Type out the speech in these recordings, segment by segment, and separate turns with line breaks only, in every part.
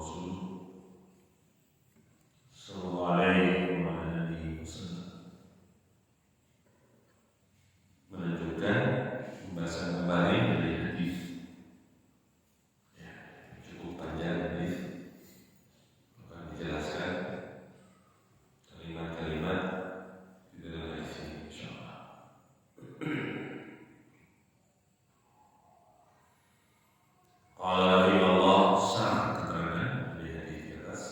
Rasul sallallahu alaihi wa alihi wasallam menunjukkan pembahasan kembali dari hadis. Ya, cukup panjang hadis, akan dijelaskan kalimat-kalimat di dalam hadis ini insyaallah. Qala Allah sah keterangan dari hadis di atas.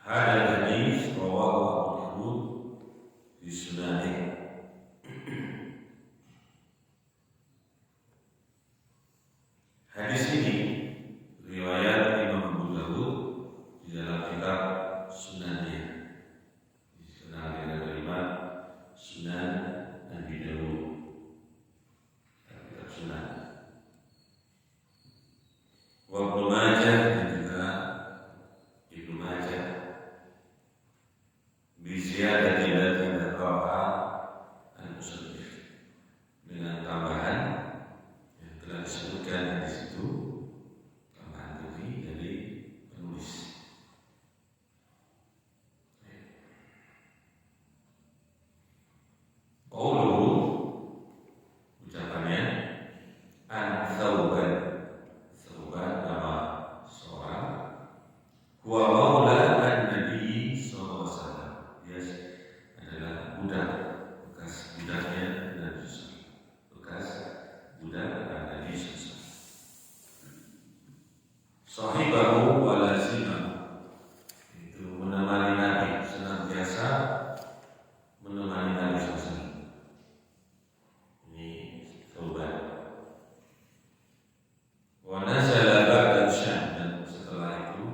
Hadal hadis rawahu Abu Dawud di Sunanih. Hadis ini riwayat Imam Abu Dawud di dalam kitab Sunannya. Dikenal dengan kalimat Sunan Abi Dawud. Kitab Sunan. Wa Ibnu Majah dan juga Ibnu Majah. Biziyadati allati dzakaraha al-musannif, dengan tambahan yang telah disebutkan di situ, tambahan tadi dari penulis. Qauluhu, ucapannya, an Thawban, Thawban nama seorang, huwa maula an-nabi sallallahu alaihi wasallam, dia adalah budak, bekas budaknya Nabi sallallahu, bekas budak Nabi sallallahu. Sahibahu wa lazimahu, itu menemani Nabi, senantiasa menemani Nabi sallallahu. Ini Thawban. Wa nazala ba'da Syam, dan setelah itu,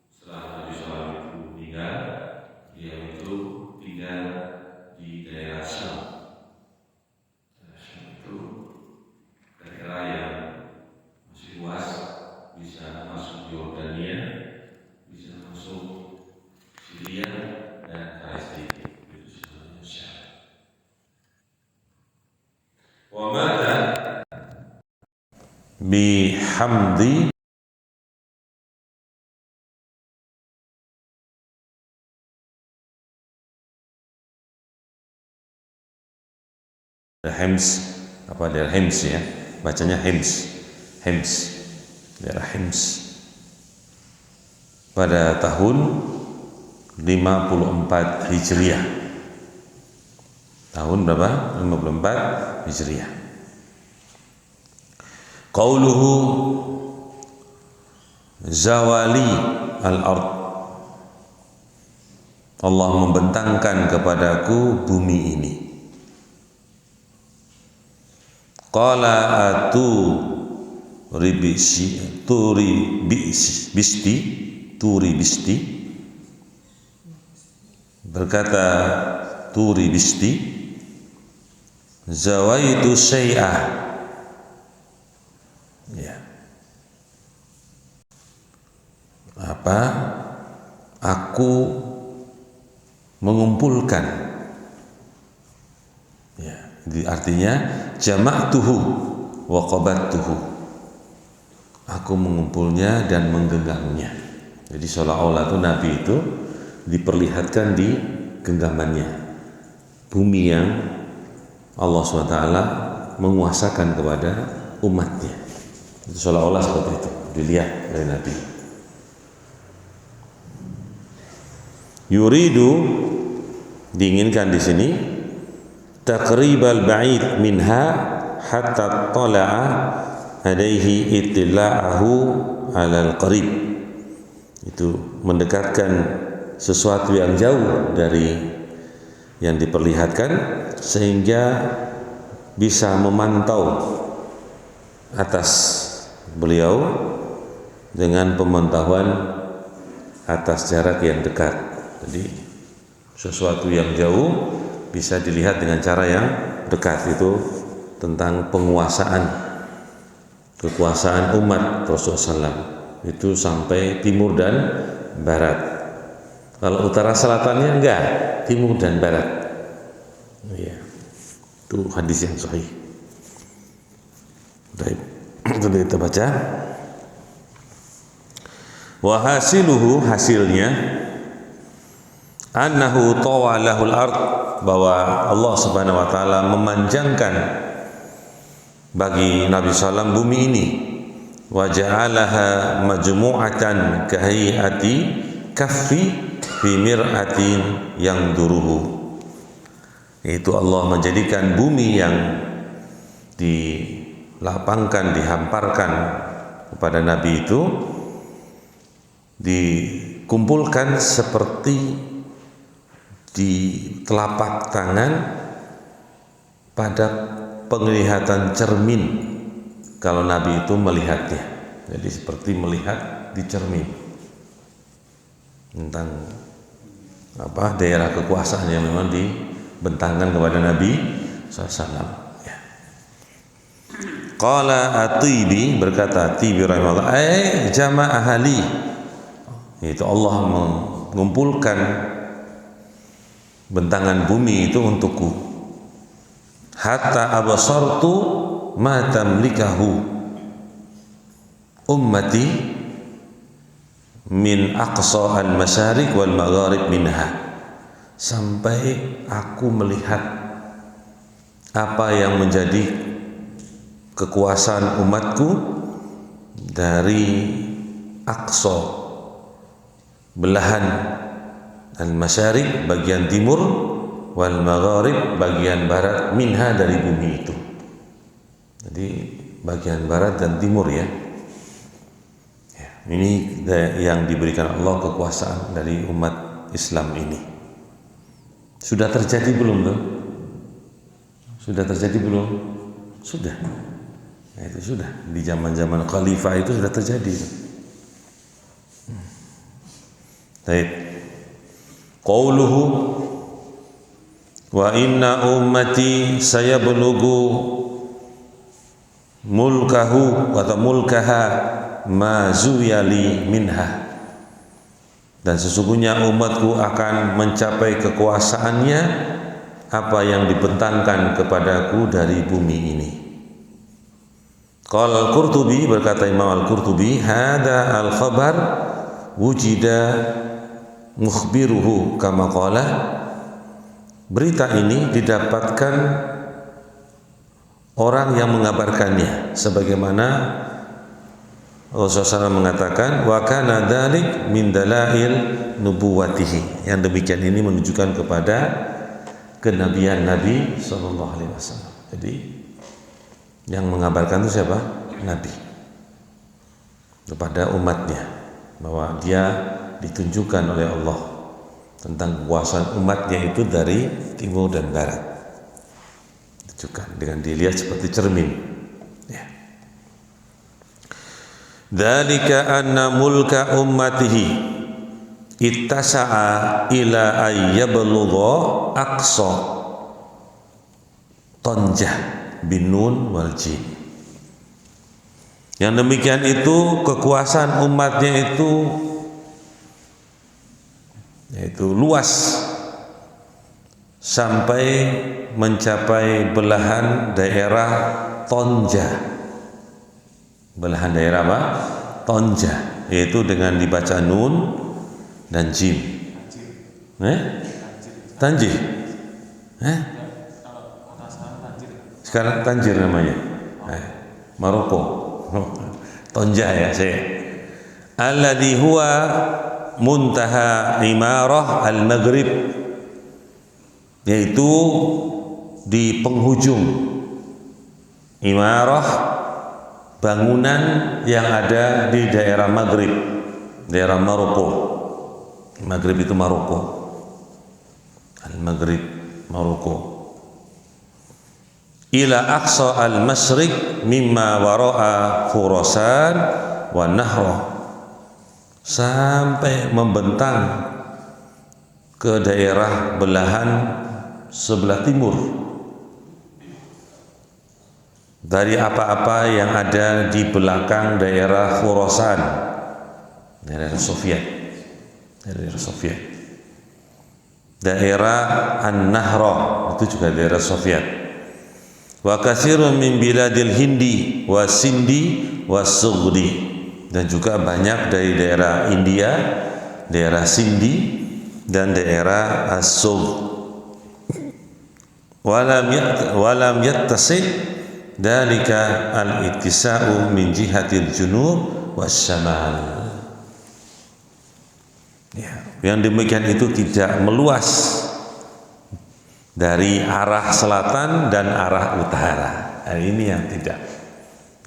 setelah Nabi SAW itu meninggal, dia itu tinggal di daerah Syam. Syam itu daerah yang masih luas, bisa masuk Yordania, bisa masuk Syria dan Palestina. Itu sebenarnya Syam. Wa mata bihamdi Hems, apa daerah Hems ya, bacanya Hems, daerah Hems, pada tahun 54 Hijriah. Tahun berapa? 54 Hijriah. Qauluhu zawali al-ard, Allah membentangkan kepadaku bumi ini. Qala atu turi bisti, berkata turi bisti, zawaitu syai'ah, ya, apa, aku mengumpulkan, ya, artinya jama'tuhu wa qabattuhu, aku mengumpulnya dan menggenggamnya. Jadi seolah-olah itu Nabi itu diperlihatkan di genggamannya bumi yang Allah SWT menguasakan kepada umatnya. Itu seolah-olah seperti itu dilihat dari Nabi. Yuridu, diinginkan di sini, taqribal ba'id minha hatta tala'a alaihi itila'ahu alal qarib, itu mendekatkan sesuatu yang jauh dari yang diperlihatkan sehingga bisa memantau atas beliau dengan pemantauan atas jarak yang dekat. Jadi sesuatu yang jauh bisa dilihat dengan cara yang dekat. Itu tentang kekuasaan umat Rasulullah SAW, itu sampai timur dan barat. Kalau utara selatannya enggak, timur dan barat. Ya, itu hadis yang sahih. Baik, itu kita baca.
Wa hasiluhu, hasilnya, annahu tawalahul ard, bahwa Allah Subhanahu wa taala memanjangkan bagi Nabi sallam bumi ini, wa ja'alaha majmu'atan kahiyati kaffi fi mir'atin yang duruhu. Itu Allah menjadikan bumi yang dilapangkan, dihamparkan kepada Nabi itu dikumpulkan seperti di telapak tangan pada penglihatan cermin kalau Nabi itu melihatnya. Jadi seperti melihat di cermin tentang daerah kekuasaan yang memang dibentangkan kepada Nabi SAW. Qala At-Tibi, berkata At-Tibi rahimahullah, jama'a ahli, itu Allah mengumpulkan bentangan bumi itu untukku, hatta abasartu ma tamlikahu ummati min aqsa al-masyarik wal magharib minha, sampai aku melihat apa yang menjadi kekuasaan umatku dari aqsa, belahan al-masyarik bagian timur, wal magharib bagian barat, minha dari bumi itu. Jadi bagian barat dan timur ya. Ini yang diberikan Allah kekuasaan dari umat Islam ini. Sudah terjadi belum tuh? Sudah terjadi belum? Sudah. Nah, itu sudah di zaman-zaman khalifah itu sudah terjadi. Baik. Qauluhu wa inna ummati sayablughu mulkahu wa mulkaha ma zuyali minha, dan sesungguhnya umatku akan mencapai kekuasaannya apa yang dibentangkan kepadaku dari bumi ini. Qala Al-Qurtubi, berkata Imam Al-Qurtubi, hada al-khabar wujida mukhbiruhu kama qala, berita ini didapatkan orang yang mengabarkannya sebagaimana Rasulullah SAW mengatakan, wa kana dzalik min dalail nubuwatihi, yang demikian ini menunjukkan kepada kenabian Nabi sallallahu alaihi wasallam. Jadi yang mengabarkan itu siapa? Nabi kepada umatnya, bahwa dia ditunjukkan oleh Allah tentang kekuasaan umatnya itu dari timur dan barat, ditunjukkan dengan dilihat seperti cermin ya. Dzalika anna mulka ummatihi ittasa'a ila ayyablugha aqsa tonjah binun wal jim. Yang demikian itu kekuasaan umatnya itu yaitu luas sampai mencapai belahan daerah Tonja. Belahan daerah apa? Tonja, yaitu dengan dibaca nun dan jim. Tanjir. Sekarang Tanjir namanya. Maroko. Tonja ya saya. Alladhi huwa muntaha imarah al-Maghrib, yaitu di penghujung imarah bangunan yang ada di daerah Maghrib, daerah Maroko. Maghrib itu Maroko. Al-Maghrib Maroko. Ila aqsa al-masyriq mimma wara'a Khurasan wa Nahra, sampai membentang ke daerah belahan sebelah timur dari apa-apa yang ada di belakang daerah Khurasan, daerah Soviet, daerah An-Nahra itu juga daerah Soviet. Wa katsirun min biladil Hindi wa Sindi wa Sughdi, dan juga banyak dari daerah India, daerah Sindhi, dan daerah As-Sugh. Walam yattasi dalika al-ittisa'u min jihatil junub wasyamal. Ya, yang demikian itu tidak meluas dari arah selatan dan arah utara. Nah, ini yang tidak.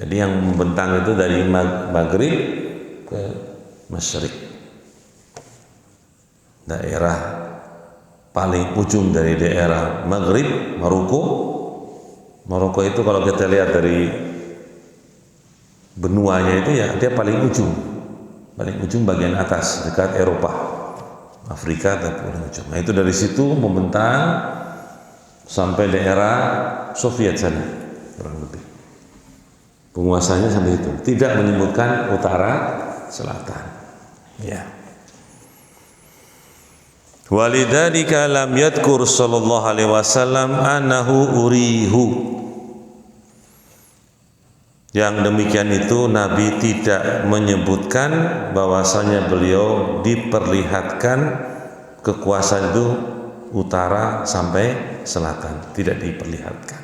Jadi yang membentang itu dari Maghrib ke Masyriq. Daerah paling ujung dari daerah Maghrib, Maroko itu kalau kita lihat dari benuanya itu ya dia paling ujung bagian atas dekat Eropa, Afrika tapi paling ujung. Nah itu dari situ membentang sampai daerah Soviet sana kurang lebih. Penguasanya sampai itu, tidak menyebutkan utara selatan. Ya. Walidzalika lam yadhkur sallallahu alaihi wasallam annahu urihu. Yang demikian itu Nabi tidak menyebutkan bahwasanya beliau diperlihatkan kekuasaan itu utara sampai selatan, tidak diperlihatkan.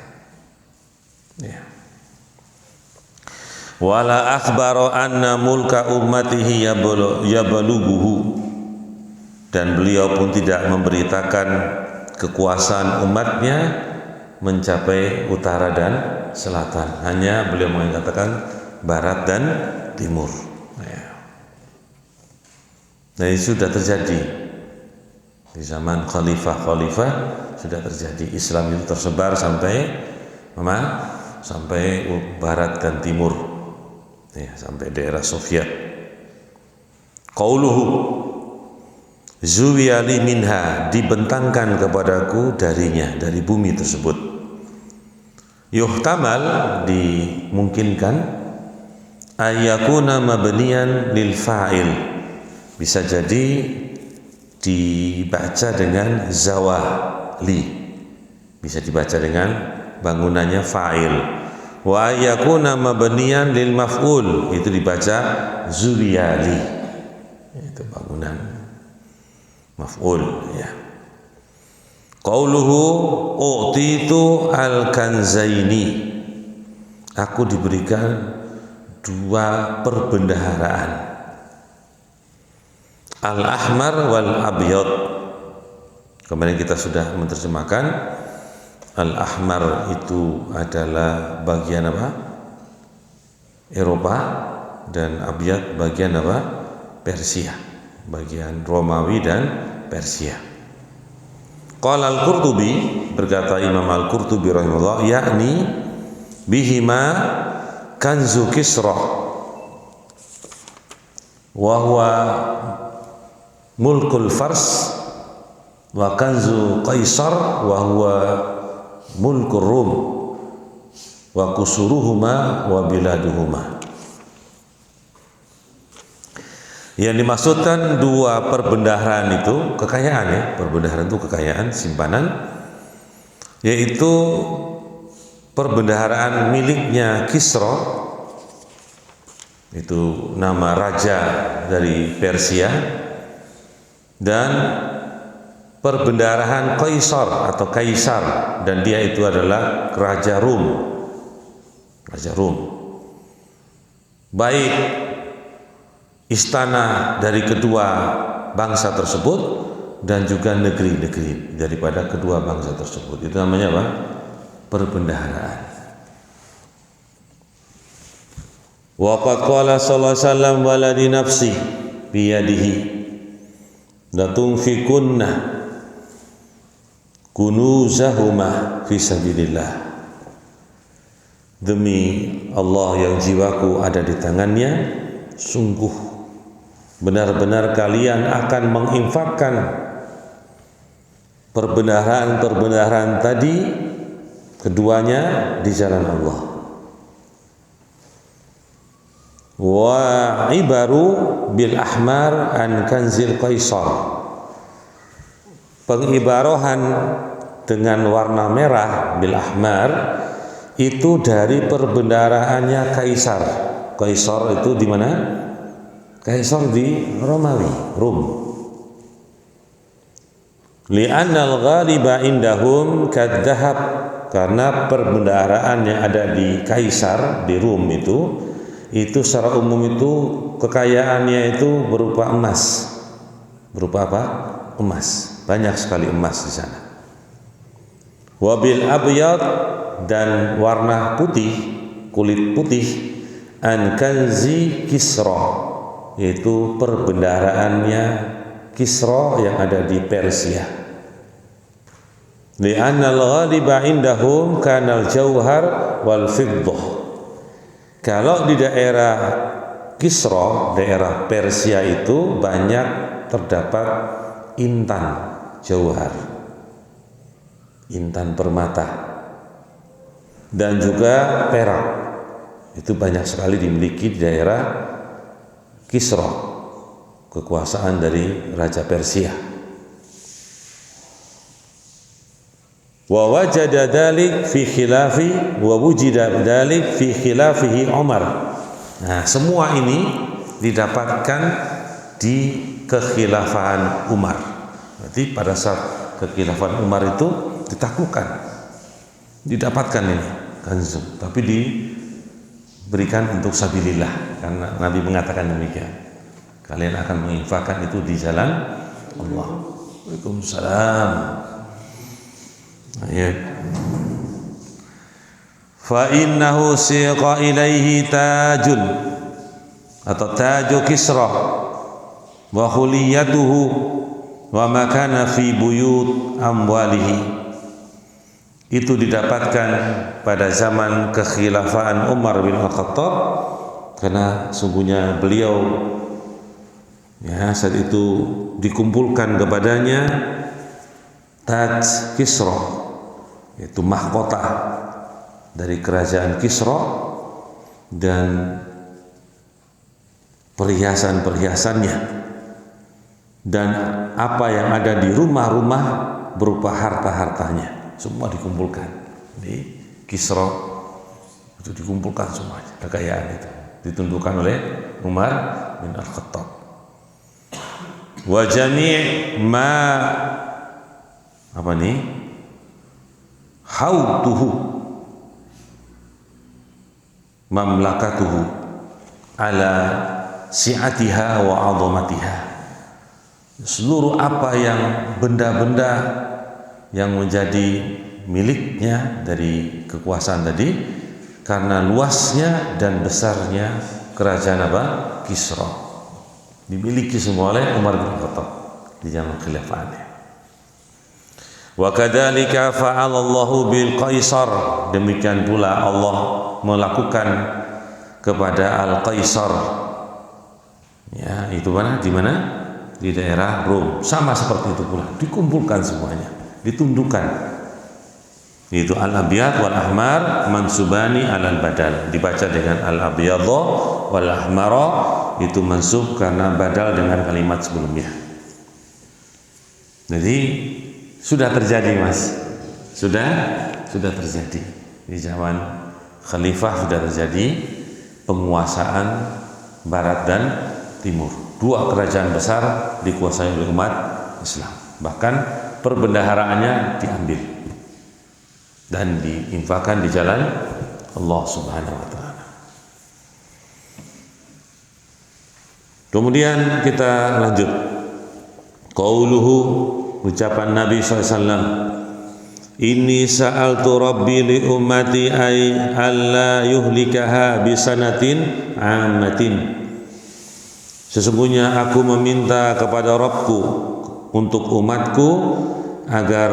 Ya. Wala akhbara anna mulka ummatihi yabalughuhu, dan beliau pun tidak memberitakan kekuasaan umatnya mencapai utara dan selatan. Hanya beliau mengatakan barat dan timur. Nah ini sudah terjadi di zaman khalifah sudah terjadi. Islam itu tersebar sampai sampai barat dan timur, ya, sampai daerah Soviet. Qauluhu zuwiyali minha, dibentangkan kepadaku darinya, dari bumi tersebut. Yuhtamal, dimungkinkan, ayyakuna mabniyan lil fa'il, bisa jadi dibaca dengan zawali, bisa dibaca dengan bangunannya fa'il. Wa ayyakuna mabniyan lil maf'ul, itu dibaca zuwiyali, itu bangunan maf'ul, ya. Qauluhu u'titu al-kanzaini, aku diberikan dua perbendaharaan, al-ahmar wal abyad. Kemarin kita sudah menerjemahkan al-ahmar itu adalah bagian apa? Eropa, dan abyad bagian apa? Persia, bagian Romawi dan Persia. Qala al-Qurtubi, berkata Imam al-Qurtubi rahimahullah, yakni bihima kanzu Kisra wa huwa mulkul Fars, wa kanzu Qaisar wa huwa mulkur Rum, wa kusuruhuma wa biladuhuma. Yang dimaksudkan dua perbendaharaan itu kekayaan, ya, perbendaharaan itu kekayaan, simpanan, yaitu perbendaharaan miliknya Kisra, itu nama raja dari Persia, dan perbendaharaan Qaisar atau Kaisar, dan dia itu adalah raja Rum, baik istana dari kedua bangsa tersebut dan juga negeri-negeri daripada kedua bangsa tersebut. Itu namanya apa? Perbendaharaan. Wa qad qala sallallahu alaihi wasallam waladi nafsi biyadihi la tunfikunna kunuzahuma fi sabilillah. Demi Allah yang jiwaku ada di tangannya, sungguh benar-benar kalian akan menginfakkan perbendaharaan tadi keduanya di jalan Allah. Wa ibaru bil ahmar an kanzil Qaisar, pengibarohan dengan warna merah bil ahmar itu dari perbendaharaannya Kaisar. Kaisar itu di mana? Kaisar di Romawi, Rum. Li'anna al-ghaliba indahum kadzahab, karena perbendaharaan yang ada di Kaisar di Rum itu secara umum itu kekayaannya itu berupa emas. Berupa apa? Emas. Banyak sekali emas di sana. Wabil abyad, dan warna putih, kulit putih, an kanzi Kisra, yaitu perbendaharaannya Kisra yang ada di Persia. Li'anna al-ghaliba indahum kanal jauhar wal fiddah. Kalau di daerah Kisra, daerah Persia itu banyak terdapat intan jauhar, intan permata, dan juga perak. Itu banyak sekali dimiliki di daerah Kisra, kekuasaan dari Raja Persia. Wa wajada dzalik fi khilafi wa wujida dzalik fi khilafihi Umar. Nah, semua ini didapatkan di kekhilafahan Umar. Berarti pada saat kekhilafahan Umar itu ditaklukkan, didapatkan ini kanzu, tapi diberikan untuk sabilillah, karena Nabi mengatakan demikian. Kalian akan menginfakkan itu di jalan Allah. Waalaikumsalam. Ayat. Fa innahu siqa ilaihi tajun, atau taju Kisra, wa khuliyatuhu wa makana fi buyut amwalihi. Itu didapatkan pada zaman kekhilafaan Umar bin Khattab, karena sungguhnya beliau saat itu dikumpulkan kepadanya taj Kisra, yaitu mahkota dari kerajaan Kisra, dan perhiasan-perhiasannya, dan apa yang ada di rumah-rumah berupa harta-hartanya, semua dikumpulkan di Kisra. Itu dikumpulkan semuanya, kekayaan itu ditundukkan oleh Umar bin Al-Khattab. Wa jami' ma hautuhu mamlakatuhu ala si'atiha wa 'azamatiha. Seluruh apa yang benda-benda yang menjadi miliknya dari kekuasaan tadi, karena luasnya dan besarnya kerajaan Kisra, dimiliki semua oleh Umar bin Khattab di zaman khilafahannya. Wa kadzalika fa'alallahu bil Qaisar, demikian pula Allah melakukan kepada Al-Qaisar. Ya, itu di mana? Di daerah Rom. Sama seperti itu pula, dikumpulkan semuanya, ditundukkan. Itu al-abyad wal ahmar mansubani alal badal, dibaca dengan al-abyadha wal ahmara, itu mansub karena badal dengan kalimat sebelumnya. Jadi sudah terjadi, Mas. Sudah terjadi di zaman khalifah, sudah terjadi penguasaan barat dan timur. Dua kerajaan besar dikuasai oleh umat Islam. Bahkan perbendaharaannya diambil dan diinfakkan di jalan Allah Subhanahu wa taala. Kemudian kita lanjut. Qauluhu, ucapan Nabi SAW, inni sa'altu rabbi li ummati ay alla yuhlikaha bisanatin ammatin. Sesungguhnya aku meminta kepada Rabbku untuk umatku agar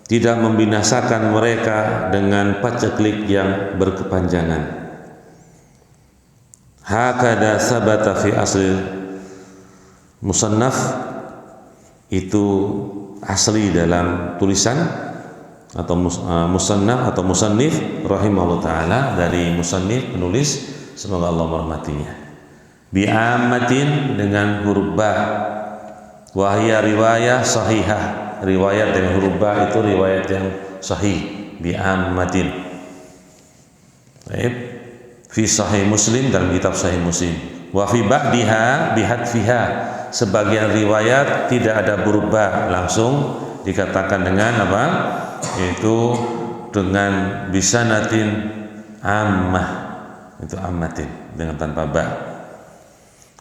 tidak membinasakan mereka dengan paceklik yang berkepanjangan. Hakada sabata fi asli musannaf, itu asli dalam tulisan atau musannaf atau musannif rahimahullah taala, dari musannif penulis, semoga Allah merahmatinya. Bi'ammatin, dengan huruf ba, wahia riwayah sahihah, riwayat dengan huruf ba itu riwayat yang sahih. Bi'ammatin. Baik, fi sahih Muslim, dalam kitab sahih Muslim. Wa fi ba'diha bihadfiha. Sebagian riwayat tidak ada berubah, langsung dikatakan dengan apa? Yaitu dengan bisanatin ammah. Itu ammatin dengan tanpa ba.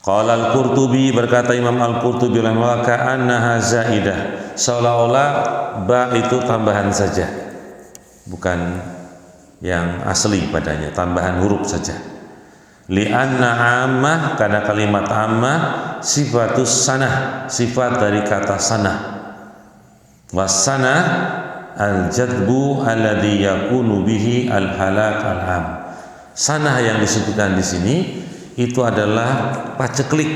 Qala al-Qurtubi, berkata Imam al-Qurtubi rahimahullah, ka'annaha zaidah, seolah-olah ba itu tambahan saja, bukan yang asli padanya, tambahan huruf saja. Li'anna ammah, karena kalimat ammah sifatus sanah, sifat dari kata sanah. Was-sanah al-jadbu alladhi yakunu bihi al-halak al-am. Sanah yang disebutkan di sini itu adalah paceklik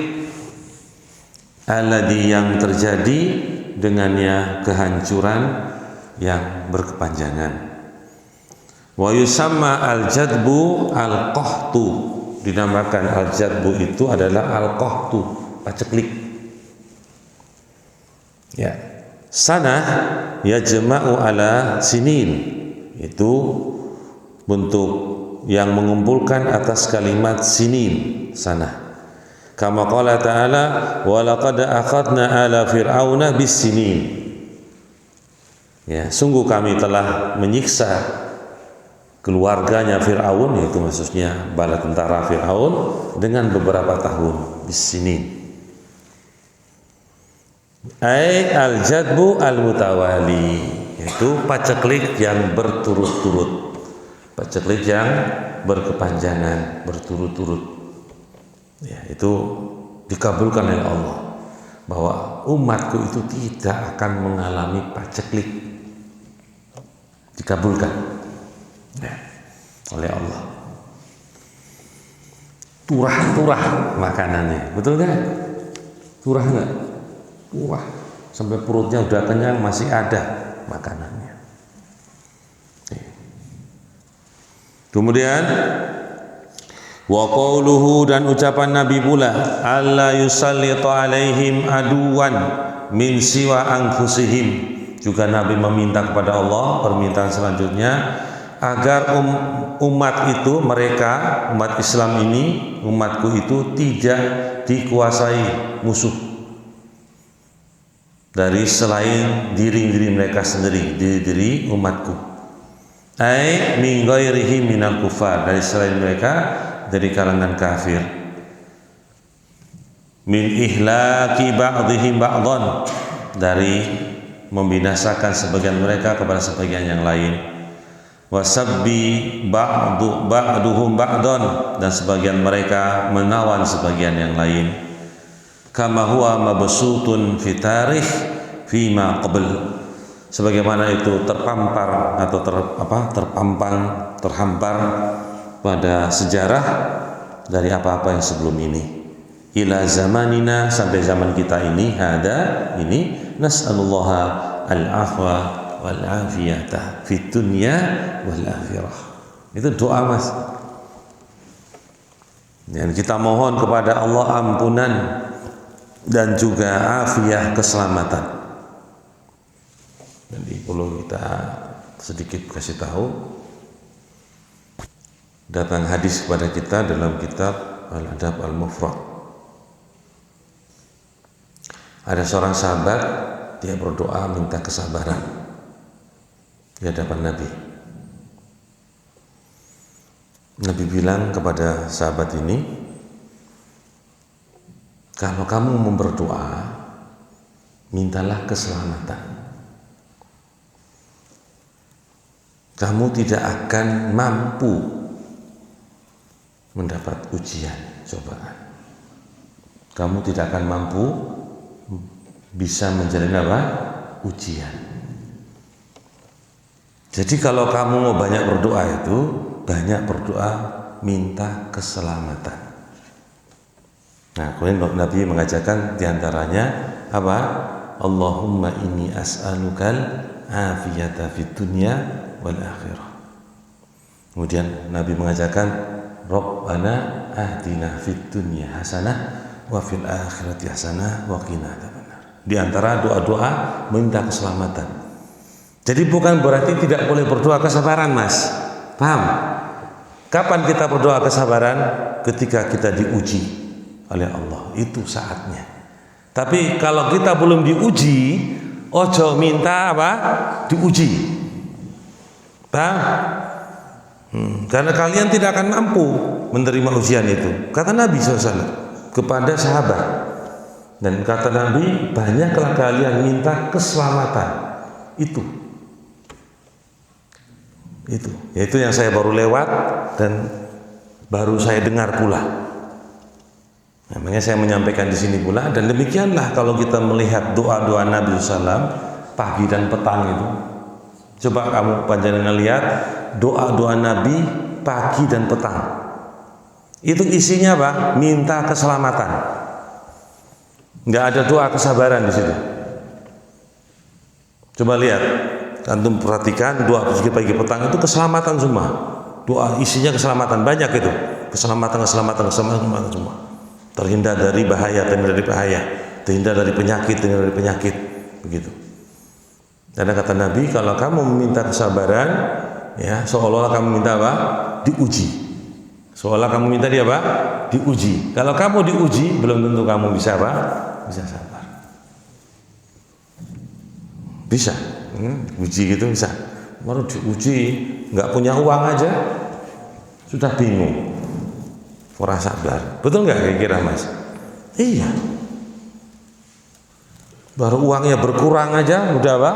alladhi, yang terjadi dengannya kehancuran yang berkepanjangan. Wa yusamma al-jadbu al-qahtu, dinamakan al-jadbu itu adalah al-qahtu, paceklik. Ya. Sanah yajma'u ala sinin, itu bentuk yang mengumpulkan atas kalimat sinin, sanah. Kama qala ta'ala wa laqad akhadna ala fir'auna bis-sinin. Ya, sungguh kami telah menyiksa keluarganya Fir'aun, yaitu maksudnya bala tentara Fir'aun, dengan beberapa tahun, bis-sinin. Ai al-jadbu al-mutawali, yaitu paceklik yang berturut-turut, paceklik yang berkepanjangan, berturut-turut. Ya, itu dikabulkan oleh Allah, bahwa umatku itu tidak akan mengalami paceklik, dikabulkan ya, oleh Allah. Turah-turah makanannya, betul kan? Turah nggak? Turah sampai perutnya udah kenyang masih ada makanannya. Kemudian wa qauluhu, dan ucapan Nabi pula, alla yusallitu alaihim aduwan min siwa anfusihim. Juga Nabi meminta kepada Allah, permintaan selanjutnya, agar umat itu, mereka umat Islam ini, umatku itu tidak dikuasai musuh dari selain diri mereka sendiri, diri umatku. Ai min ghairihi minal kufar, dari selain mereka dari kalangan kafir. Min ihlaki ba'dihim ba'dhan, dari membinasakan sebagian mereka kepada sebagian yang lain. Wasabbi ba'duhum ba'dhan, dan sebagian mereka menawan sebagian yang lain. Kama huwa mabsutun fi tarikh fima qabl, sebagaimana itu terpampar atau terhampar pada sejarah dari apa-apa yang sebelum ini. Ila zamanina, sampai zaman kita ini, ini nas'alullaha al-afwa wal afiyata fid dunya wal akhirah. Itu doa, Mas. Dan kita mohon kepada Allah ampunan dan juga afiyah, keselamatan. Jadi perlu kita sedikit kasih tahu, datang hadis kepada kita dalam kitab Al-Adab Al-Mufrad. Ada seorang sahabat, dia berdoa minta kesabaran di hadapan Nabi. Nabi bilang kepada sahabat ini, kalau kamu mau berdoa, mintalah keselamatan. Kamu tidak akan mampu mendapat ujian, cobaan. Kamu tidak akan mampu bisa menjalani apa? Ujian. Jadi kalau kamu mau banyak berdoa itu, banyak berdoa minta keselamatan. Nah, kemudian Nabi mengajarkan diantaranya apa? Allahumma inni as'alukal afiyata fid dunya wal akhirah. Kemudian Nabi mengajarkan Rabbana ahdina fid dunya hasanah wa fil akhirati hasanah wa qina adzabannar. Di antara doa-doa minta keselamatan. Jadi bukan berarti tidak boleh berdoa kesabaran, Mas. Paham? Kapan kita berdoa kesabaran? Ketika kita diuji. oleh Allah. Itu saatnya. Tapi kalau kita belum diuji, ojo minta apa? Diuji. Karena kalian tidak akan mampu menerima ujian itu. Kata Nabi SAW kepada sahabat. Dan kata Nabi, banyaklah kalian minta keselamatan. Itu. Yaitu yang saya baru lewat dan baru saya dengar pula. Namanya saya menyampaikan di sini pula. Dan demikianlah kalau kita melihat doa-doa Nabi SAW pagi dan petang itu. Coba kamu panjenengan lihat doa-doa Nabi pagi dan petang. Itu isinya apa? Minta keselamatan. Nggak ada doa kesabaran di situ. Coba lihat, antum perhatikan doa pagi petang itu keselamatan semua. Doa isinya keselamatan banyak itu. Keselamatan semua. Terhindar dari bahaya, terhindar dari penyakit, begitu. Karena kata Nabi, kalau kamu meminta kesabaran, ya seolah-olah kamu minta apa? Diuji. Seolah kamu minta dia apa? Diuji. Kalau kamu diuji, belum tentu kamu bisa apa? Bisa sabar. Bisa, uji gitu bisa. Baru diuji, nggak punya uang aja, sudah bingung. Kurang sabar. Betul nggak kira-kira Mas? Iya. Baru uangnya berkurang aja udah apa?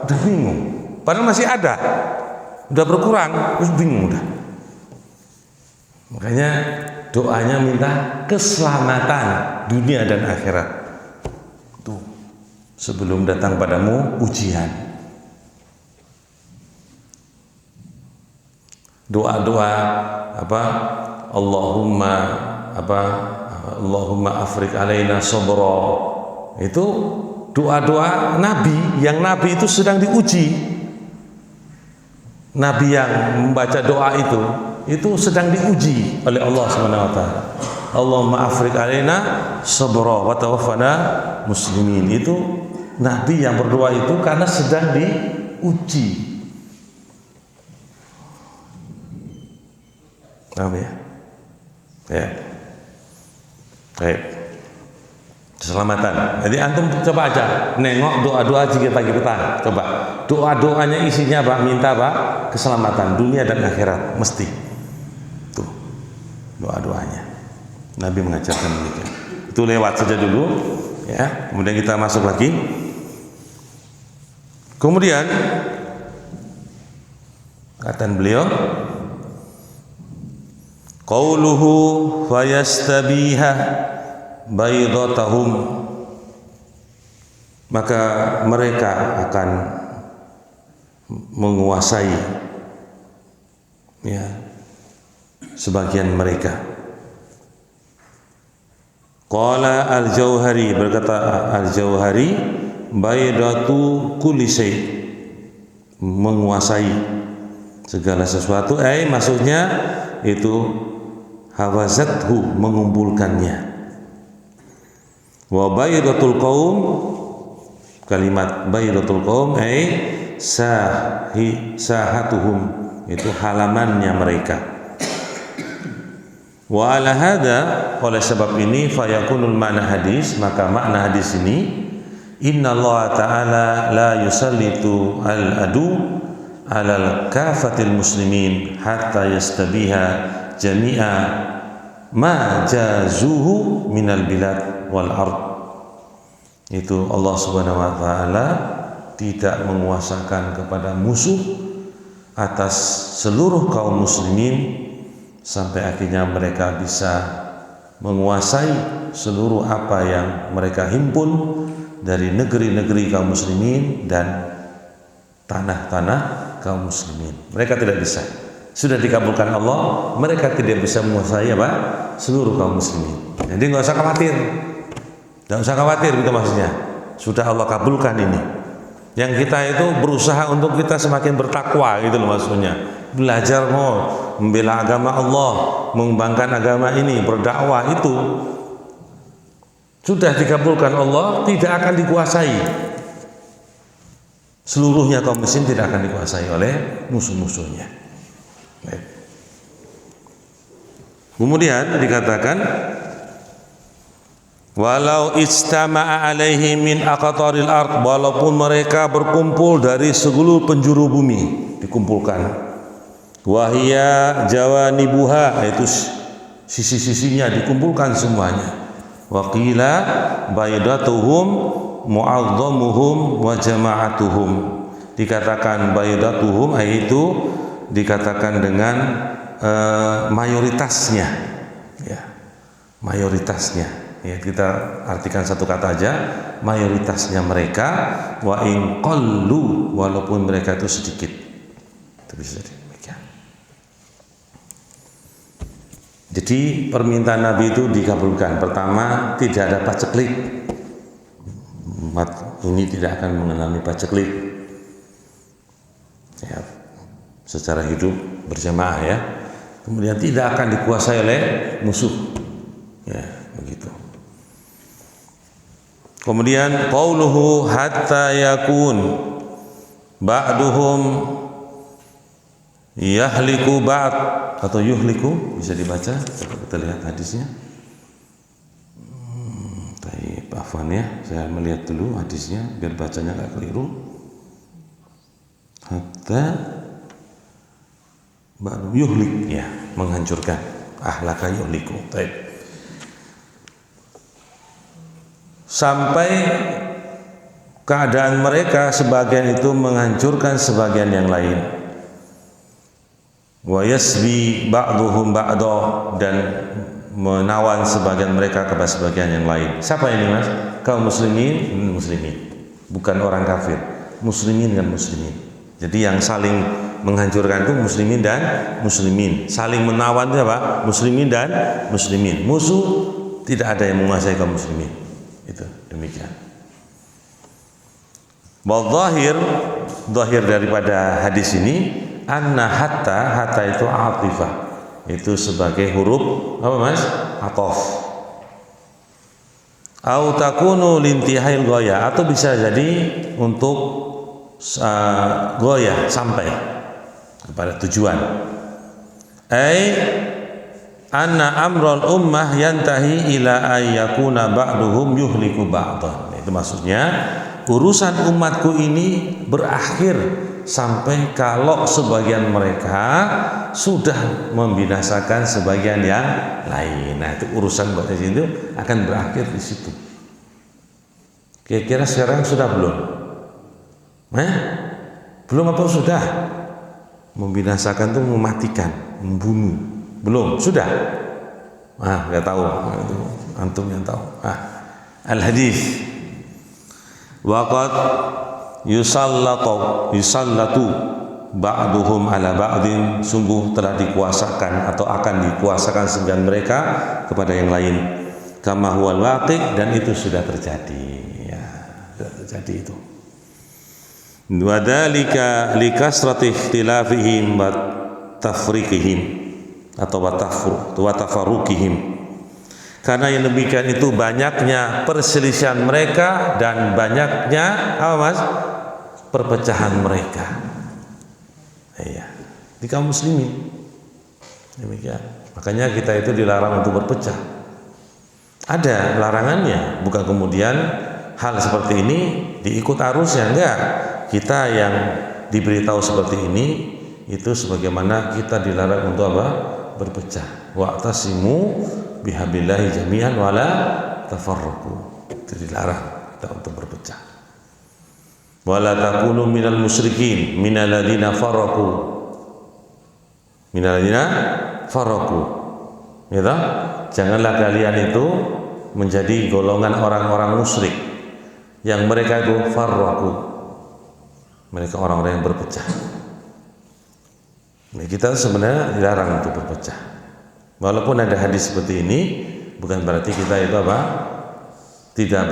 Udah bingung. Padahal masih ada. Udah berkurang, terus bingung udah. Makanya doanya minta keselamatan dunia dan akhirat. Tuh. Sebelum datang padamu ujian. Doa-doa apa? Allahumma afriq alaina sabra. Itu doa-doa Nabi, yang Nabi itu sedang diuji. Nabi yang membaca doa itu sedang diuji oleh Allah SWT. Allahumma afriq alaina sabra wa tawaffana muslimin. Itu Nabi yang berdoa itu karena sedang diuji. Paham ya? Ya. Baik. Keselamatan. Jadi antum coba aja nengok doa-doa jika pagi petang. Coba doa-doanya isinya apa? Minta apa? Keselamatan dunia dan akhirat mesti. Tuh doa-doanya. Nabi mengajarkan demikian. Itu lewat saja dulu, ya. Kemudian kita masuk lagi. Kemudian kata beliau, qauluhu fayastabiha baydatahum, maka mereka akan menguasai, ya, sebagian mereka. Qala al-Jauhari, berkata al-Jauhari, baydatu kulli syai, menguasai segala sesuatu. Maksudnya itu hawazathu, mengumpulkannya. Wa baydatul qaum, kalimat baydatul qaum sahatuhum, itu halamannya mereka. Wa ala hada, oleh sebab ini fayakunul makna hadis, maka makna hadis ini inna Allah ta'ala la yusallitu al-adu alal kafatil muslimin hatta yastabiha jami'a ma jazuhu minal bilad wal ard. Itu Allah Subhanahu wa taala tidak menguasakan kepada musuh atas seluruh kaum muslimin sampai akhirnya mereka bisa menguasai seluruh apa yang mereka himpun dari negeri-negeri kaum muslimin dan tanah-tanah kaum muslimin. Mereka tidak bisa. Sudah dikabulkan Allah, mereka tidak bisa menguasai apa? Seluruh kaum muslimin. Jadi nggak usah khawatir. Nggak usah khawatir gitu maksudnya. Sudah Allah kabulkan ini. Yang kita itu berusaha untuk kita semakin bertakwa gitu loh maksudnya. Belajar membela agama Allah, mengembangkan agama ini, berdakwah itu sudah dikabulkan Allah, tidak akan dikuasai. Seluruhnya kaum muslim tidak akan dikuasai oleh musuh-musuhnya. Baik. Kemudian dikatakan Walau ijtama'a alaihi min aqtaril ard, walaupun mereka berkumpul dari seluruh penjuru bumi, dikumpulkan. Wahia jawanibuha, yaitu sisi-sisinya dikumpulkan semuanya. Waqila baydatuhum mu'azzamuhum wa jama'atuhum. Dikatakan baydatuhum, yaitu dikatakan dengan mayoritasnya, ya, mayoritasnya. Ya, kita artikan satu kata aja, mayoritasnya mereka, wa in qallu, walaupun mereka itu sedikit. Itu bisa demikian. Jadi permintaan Nabi itu dikabulkan. Pertama, tidak ada paceklik. Umat ini tidak akan mengalami paceklik. Ya, secara hidup berjamaah ya. Kemudian tidak akan dikuasai oleh musuh. Ya, begitu. Kemudian qauluhu hatta yakun ba'duhum yahliku ba'd atau yuhliku, bisa dibaca. Coba kita lihat hadisnya. Baik, afwan ya, saya melihat dulu hadisnya biar bacanya enggak keliru. Hatta ba'du yuhlik, ya, menghancurkan. Ahlaka yuhliku. Baik. Sampai keadaan mereka sebagian itu menghancurkan sebagian yang lain. Wa yasbi ba'duhum ba'da, dan menawan sebagian mereka kepada sebagian yang lain. Siapa ini, Mas? Kaum muslimin, muslimin. Bukan orang kafir. Muslimin dan muslimin. Jadi yang saling menghancurkan itu muslimin dan muslimin. Saling menawan itu apa? Muslimin dan muslimin. Musuh tidak ada yang menguasai kaum muslimin. Itu demikian. Wal-zahir, zahir daripada hadis ini, anna hatta itu atifah, itu sebagai huruf apa, Mas? Atof. Au takunu lintihail ghaya, atau bisa jadi untuk ghaya, sampai kepada tujuan. Anna amrul ummah yantahi ila ayyakuna ba'duhum yuhliku ba'dan. Itu maksudnya urusan umatku ini berakhir sampai kalau sebagian mereka sudah membinasakan sebagian yang lain. Nah, itu urusan buat itu akan berakhir di situ. Kira-kira sekarang sudah belum? Belum apa sudah? Membinasakan itu mematikan, membunuh. Belum, sudah. Nggak tahu. Itu antum yang tahu. Al-hadis. Waqad yusallatu ba'duhum ala ba'din, sungguh telah dikuasakan atau akan dikuasakan sebagian mereka kepada yang lain. Kama huwal waqi', dan itu sudah terjadi. Ya, sudah terjadi itu. Wa dzalika likasrati ikhtilafihim wa tafriqihim atau watafarukihim, karena yang demikian itu banyaknya perselisihan mereka dan banyaknya apa, Mas? Perpecahan mereka. Iya, di kaum muslimin demikian. Makanya kita itu dilarang untuk berpecah. Ada larangannya, bukan kemudian hal seperti ini diikut arusnya, enggak. Kita yang diberitahu seperti ini itu sebagaimana kita dilarang untuk apa? Berpecah. Wa'tasimu bihablillahi jami'an wala tafarraqu. Itu dilarang kita untuk berpecah. Wala takunu minal musyrikin minal ladzina farraqu. Minal ladzina farraqu. Ya toh? Janganlah kalian itu menjadi golongan orang-orang musyrik yang mereka itu farraqu. Mereka orang-orang yang berpecah. Nah, kita sebenarnya dilarang untuk berpecah. Walaupun ada hadis seperti ini, bukan berarti kita itu apa? Tidak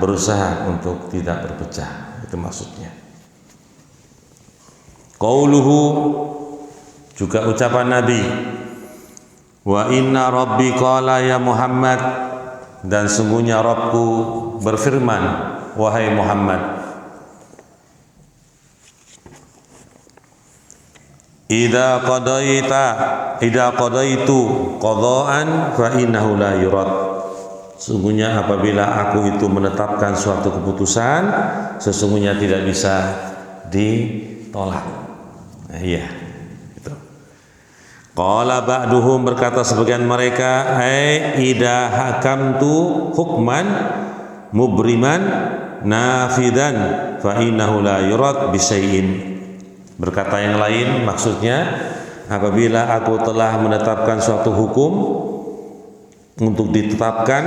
berusaha untuk tidak berpecah. Itu maksudnya. Qauluhu, juga ucapan Nabi, wa inna rabbi qala ya Muhammad, dan sungguhnya Rabbku berfirman, wahai Muhammad, idza qadaitu qadaan fa innahu la yurad. Sungguhnya apabila aku itu menetapkan suatu keputusan, sesungguhnya tidak bisa ditolak. Iya, itu. Qala ba'duhum, berkata sebagian mereka, idza hakamtu hukman mubriman nafidan fa innahu la yurad bi syai'in. Berkata yang lain, maksudnya apabila aku telah menetapkan suatu hukum untuk ditetapkan,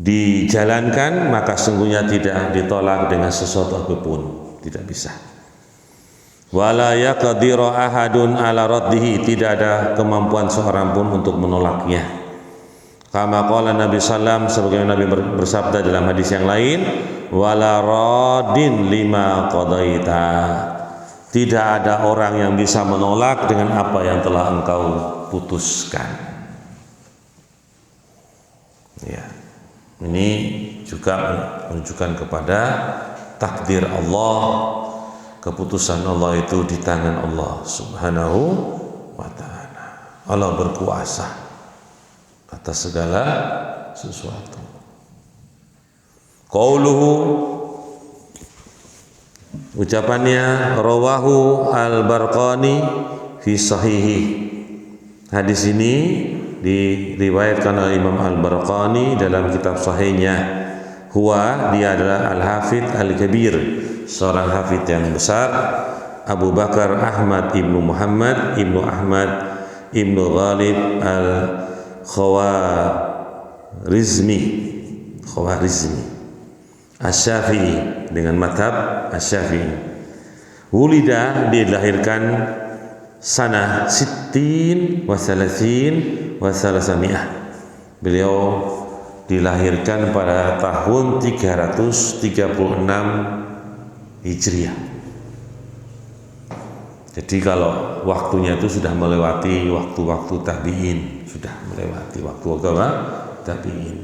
dijalankan, maka sungguhnya tidak ditolak dengan sesuatu apapun, tidak bisa. Wala yaqdiru ahadun ala raddihi, tidak ada kemampuan seorang pun untuk menolaknya. Kama qala Nabi sallam, sebagaimana Nabi bersabda dalam hadis yang lain, wala radin lima qadaita, tidak ada orang yang bisa menolak dengan apa yang telah engkau putuskan. Ya, ini juga menunjukkan kepada takdir Allah, keputusan Allah itu di tangan Allah Subhanahu wa ta'ala. Allah berkuasa atas segala sesuatu. Qauluhu, ucapannya, rawahu al-Barqani fi sahihi. Hadis ini diriwayatkan oleh Imam Al-Barqani dalam kitab sahihnya. Huwa, dia adalah Al-Hafidh Al-Kabir, seorang hafidh yang besar, Abu Bakar Ahmad ibnu Muhammad ibnu Ahmad ibnu Ghalib Al-Khawarizmi Asy-Syafi'i, dengan madhab Asy-Syafi'i. Wulida, dilahirkan sanah sittin wa salasin wa salasami'ah. Beliau dilahirkan pada tahun 336 Hijriah. Jadi kalau waktunya itu sudah melewati waktu-waktu tabi'in, sudah melewati waktu-waktu apa? Tabi'in.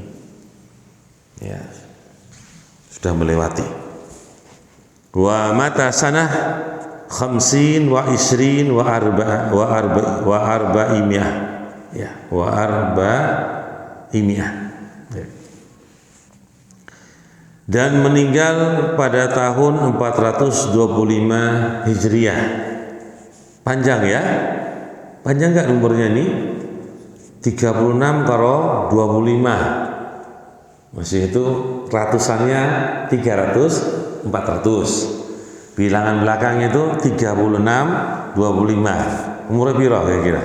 Ya, sudah melewati. Wa mata sanah khamsin wa isrin wa arba'imiyah, ya, wa arba'imiyah, ya. Dan meninggal pada tahun 425 Hijriah. Panjang ya, panjang nggak umurnya ini? 36 karo 25, masih itu ratusannya 300, 400. Bilangan belakang itu 36, 25. Umurnya piro kira-kira?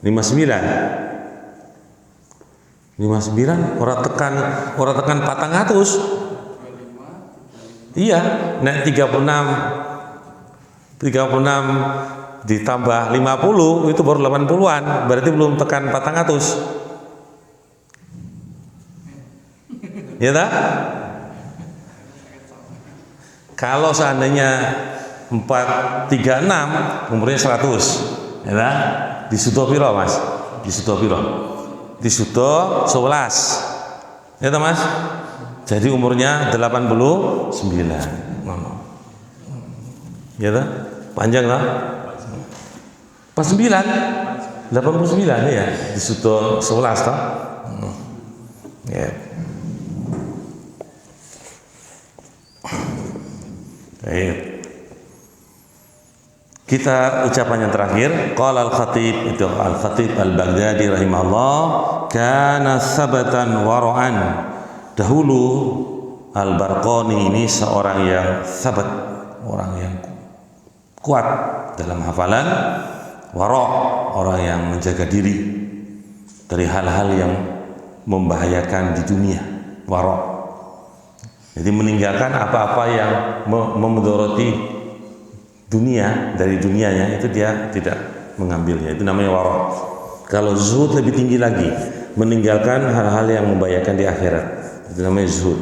59. Orang tekan 400. Iya, nek 36 ditambah 50 itu baru 80-an, berarti belum tekan 400. Ya tak? Kalau seandainya 436 umurnya 100, ya tak? Disuto piro Mas? Disuto piro? Disuto 11. Ya tak Mas? Jadi umurnya 89. Ya tak? Panjang tak? Pas 9 89 ya, disuto 11 tak? Ya. Baik. Kita ucapan yang terakhir, qala al-Khatib, itu al-Khatib al-Baghdadi rahimahullah, kana sabatan wara'an. Dahulu Al-Barqani ini seorang yang sabat, orang yang kuat dalam hafalan, wara', orang yang menjaga diri dari hal-hal yang membahayakan di dunia, wara'. Jadi meninggalkan apa-apa yang memudoroti dunia, dari dunianya itu dia tidak mengambilnya, itu namanya wara'. Kalau zuhud lebih tinggi lagi, meninggalkan hal-hal yang membahayakan di akhirat, itu namanya zuhud.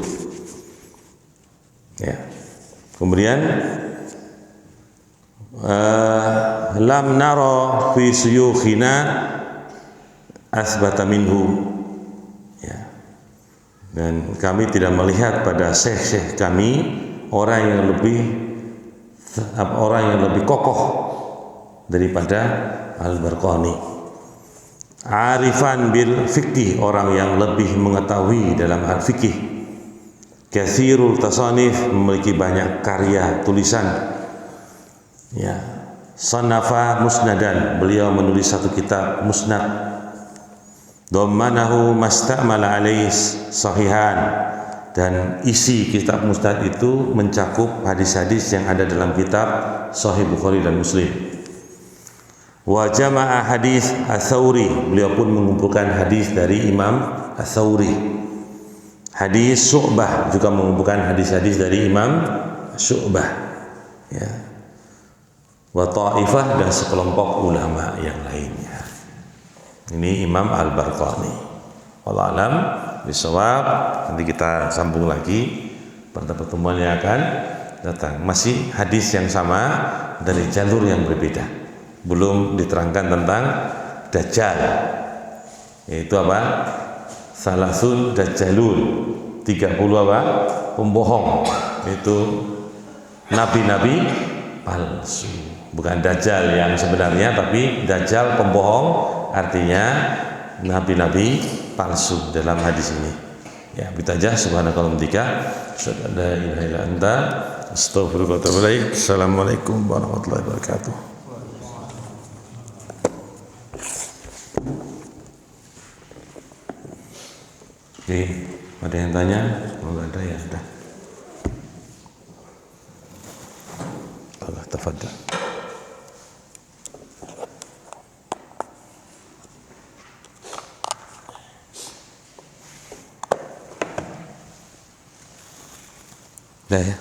Ya. Kemudian lam nara fi suyukhina asbata minhu, ya. Dan kami tidak melihat pada syekh-syekh kami orang yang lebih kokoh daripada Al-Barqani. Arifan bil fiqh, orang yang lebih mengetahui dalam al-fiqh. Katsirul tasanif, memiliki banyak karya tulisan. Ya. Sanafa musnadan, beliau menulis satu kitab musnad. Dhammanahu mastamala alaihi sahihan, dan isi kitab musnad itu mencakup hadis-hadis yang ada dalam kitab Sahih Bukhari dan Muslim. Wa jama'a hadis Ats-Tsauri, beliau pun mengumpulkan hadis dari Imam Ats-Tsauri. Hadis Syu'bah, juga mengumpulkan hadis-hadis dari Imam Syu'bah. Ya. Wa ta'ifah, dan sekelompok ulama yang lainnya. Ini Imam Al-Barqani. Wallahu a'lam bishawab. Nanti kita sambung lagi pada pertemuan yang akan datang. Masih hadis yang sama dari jalur yang berbeda. Belum diterangkan tentang Dajjal. Yaitu apa? Salasun Dajjalun. 30 apa? Pembohong. Itu nabi-nabi palsu. Bukan Dajjal yang sebenarnya, tapi Dajjal pembohong, artinya nabi-nabi palsu dalam hadis ini. Ya, kita aja. Subhanakallahumma wa bihamdika, la ilaha illa anta, astaghfiruka wa atubu ilaik. Assalamualaikum warahmatullahi wabarakatuh. Oke, ada yang tanya? Kalau nggak ada ya sudah. Allah, tafadhal. Dah ya.